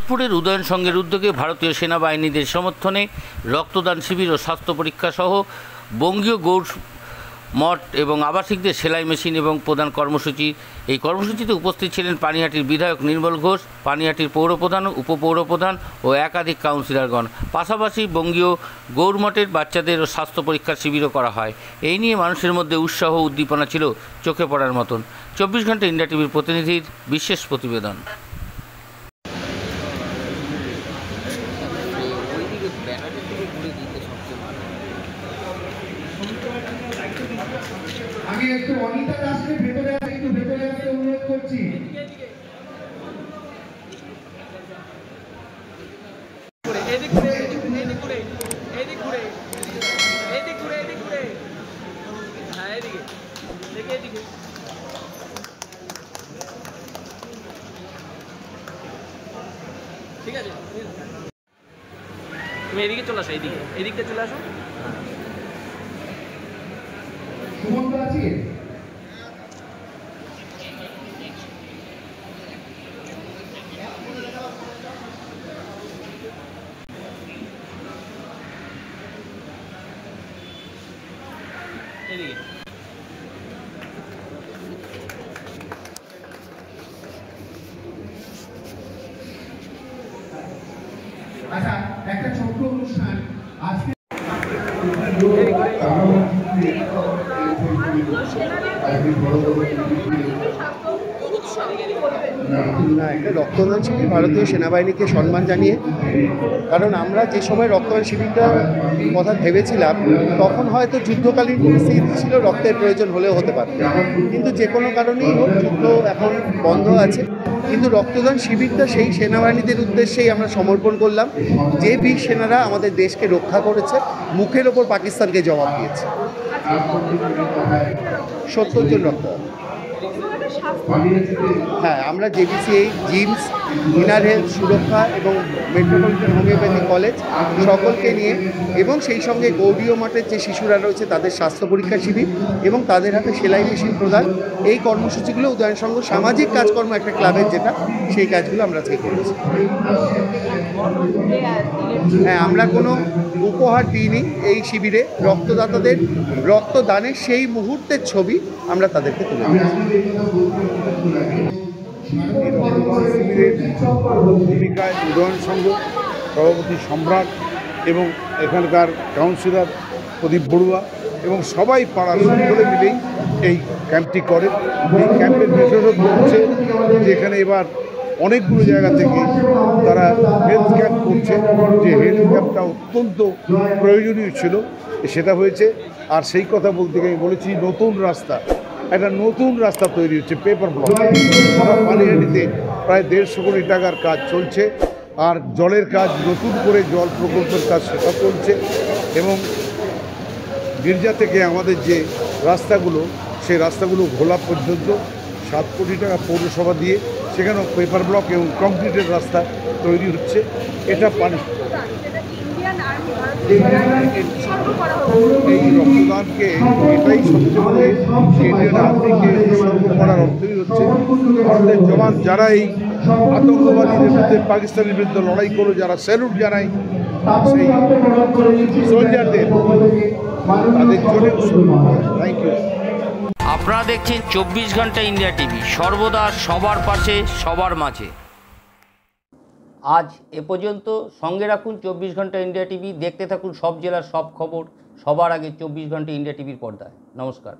সোদপুরের উদয়ন সংঘের উদ্যোগে ভারতীয় সেনাবাহিনীদের সমর্থনে রক্তদান শিবির ও স্বাস্থ্য পরীক্ষা সহ বঙ্গীয় গৌড় মঠ এবং আবাসিকদের সেলাই মেশিন এবং প্রদান কর্মসূচি। এই কর্মসূচিতে উপস্থিত ছিলেন পানিহাটির বিধায়ক নির্মল ঘোষ, পানিহাটির পৌরপ্রধান, উপপৌরপ্রধান ও একাধিক কাউন্সিলরগণ। পাশাপাশি বঙ্গীয় গৌড় মঠের বাচ্চাদেরও স্বাস্থ্য পরীক্ষার শিবিরও করা হয়। এই নিয়ে মানুষের মধ্যে উৎসাহ উদ্দীপনা ছিল চোখে পড়ার মতন। 24 ঘন্টা ইন্ডিয়া টিভির প্রতিনিধির বিশেষ প্রতিবেদন। আমি একটু অনিতা দাসকে ভেতরে আসতে অনুরোধ করছি। ঠিক আছে, তুমি এদিকে চলে আসো, এদিকটা চলে আসো। সুমন্ত আছে? এদিকে আচ্ছা, একটা ছোট্ট অনুষ্ঠান আজকে না, একটা রক্তদান শিবির ভারতীয় সেনাবাহিনীকে সম্মান জানিয়ে, কারণ আমরা যে সময় রক্তদান শিবিরটার কথা ভেবেছিলাম তখন হয়তো যুদ্ধকালীন পরিস্থিতি ছিল, রক্তের প্রয়োজন হলেও হতে পারত, কিন্তু যে কোনো কারণেই হোক যুদ্ধ এখন বন্ধ আছে। কিন্তু রক্তদান শিবিরটা সেই সেনাবাহিনীদের উদ্দেশ্যেই আমরা সমর্পণ করলাম যে বীর সেনারা আমাদের দেশকে রক্ষা করেছে, মুখের ওপর পাকিস্তানকে জবাব দিয়েছে। 70 জন রক্তদান। হ্যাঁ, আমরা জেবিসিএইচ, জিমস, ইনার হেলথ, সুরক্ষা এবং মেট্রোপলিটন হোমিওপ্যাথি কলেজ সকলকে নিয়ে, এবং সেই সঙ্গে গৌড়ীয় মঠের যে শিশুরা রয়েছে তাদের স্বাস্থ্য পরীক্ষা শিবির এবং তাদের হাতে সেলাই মেশিন প্রদান, এই কর্মসূচিগুলো উদয়ন সংঘ সামাজিক কাজকর্ম একটা ক্লাবের যেটা, সেই কাজগুলো আমরা আজকে করেছি। হ্যাঁ, আমরা কোনো উপহার দিইনি। এই শিবিরে রক্তদাতাদের রক্তদানের সেই মুহূর্তের ছবি আমরা তাদেরকে তুলে দিয়েছি। ভূমিকায় উদয়ন সংঘ সভাপতি সম্রাট এবং এখানকার কাউন্সিলর প্রদীপ বড়ুয়া এবং সবাই পাড়ার সকলে মিলেই এই ক্যাম্পটি করে। এই ক্যাম্পের বিশেষত্ব হচ্ছে যে এখানে এবার অনেকগুলো জায়গা থেকে তারা হেলথ ক্যাম্প করছে, যে হেলথ ক্যাম্পটা অত্যন্ত প্রয়োজনীয় ছিল, সেটা হয়েছে। আর সেই কথা বলতে গিয়ে আমি বলেছি, নতুন রাস্তা, একটা নতুন রাস্তা তৈরি হচ্ছে, পেপার ব্লক। আমরা পানিহাটিতে প্রায় 150 কোটি টাকার কাজ চলছে, আর জলের কাজ, নতুন করে জল প্রকল্পের কাজ সেটা চলছে, এবং গির্জা থেকে আমাদের যে রাস্তাগুলো, সেই রাস্তাগুলো ঘোলা পর্যন্ত 7 কোটি টাকা পৌরসভা দিয়ে সেখানেও পেপার ব্লক এবং কংক্রিটের রাস্তা তৈরি হচ্ছে। এটা পানি এই রক্তদানকে এটাই সবচেয়ে বড়, ইন্ডিয়ান আর্মিকে উৎসর্গ করার অর্থই হচ্ছে ভারতের জওয়ান যারা এই আতঙ্কবাদীদের বিরুদ্ধে, পাকিস্তানের বিরুদ্ধে লড়াই করে, যারা স্যালুট জানায় সেই সোলজারদের, তাদের জন্য উৎসর্গ। Thank you. আপনারা দেখছেন 24 ঘন্টা ইন্ডিয়া টিভি, সর্বদা সবার পাশে, সবার মাঝে। আজ এ পর্যন্ত। সঙ্গে রাখুন 24 ঘন্টা ইন্ডিয়া টিভি। দেখতে থাকুন সব জেলার সব খবর সবার আগে 24 ঘন্টা ইন্ডিয়া টিভির পর্দায়। নমস্কার।